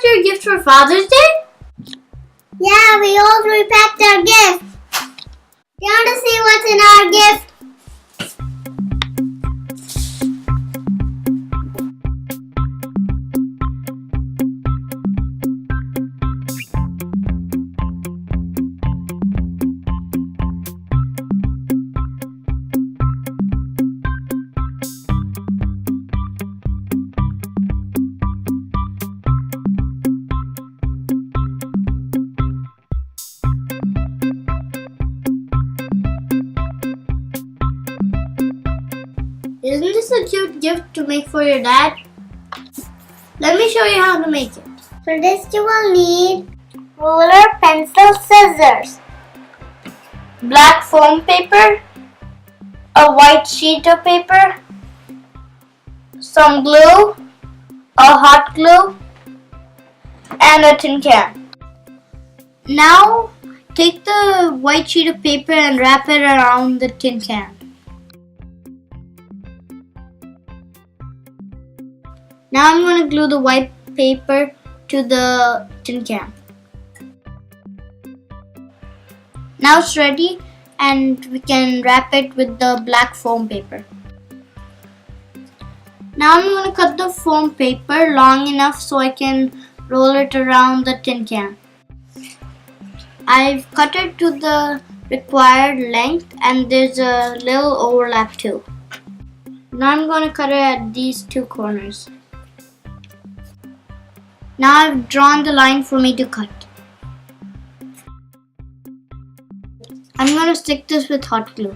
packed your gift for Father's Day? Yeah, we all repacked our gift. Do you want to see what's in our gift? Isn't this a cute gift to make for your dad? Let me show you how to make it. For this you will need ruler, pencil, scissors, Black foam paper, a white sheet of paper, some glue, a hot glue, and a tin can. Now take the white sheet of paper and wrap it around the tin can. Now I'm going to glue the white paper to the tin can. Now it's ready and we can wrap it with the black foam paper. Now I'm going to cut the foam paper long enough so I can roll it around the tin can. I've cut it to the required length and there's a little overlap too. Now I'm going to cut it at these two corners. Now I've drawn the line for me to cut. I'm going to stick this with hot glue.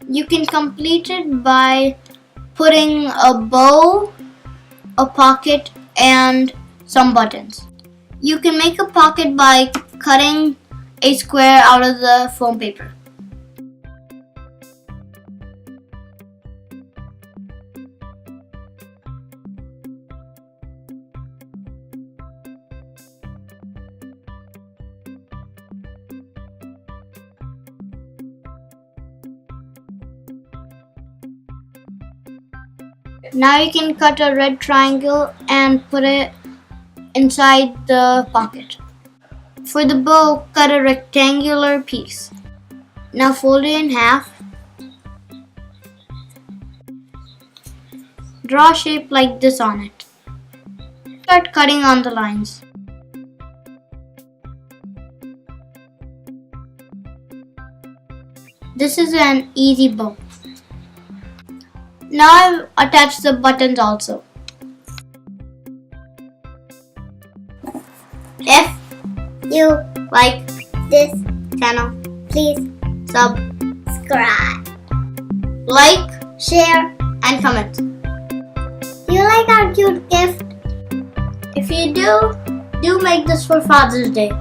You can complete it by putting a bow, a pocket, and some buttons. You can make a pocket by cutting a square out of the foam paper. Now you can cut a red triangle and put it inside the pocket. For the bow, cut a rectangular piece. Now fold it in half. Draw a shape like this on it. Start cutting on the lines. This is an easy bow. Now I've attached the buttons also. If you like this channel, please subscribe, like, share, and comment. Do you like our cute gift? If you do make this for Father's Day.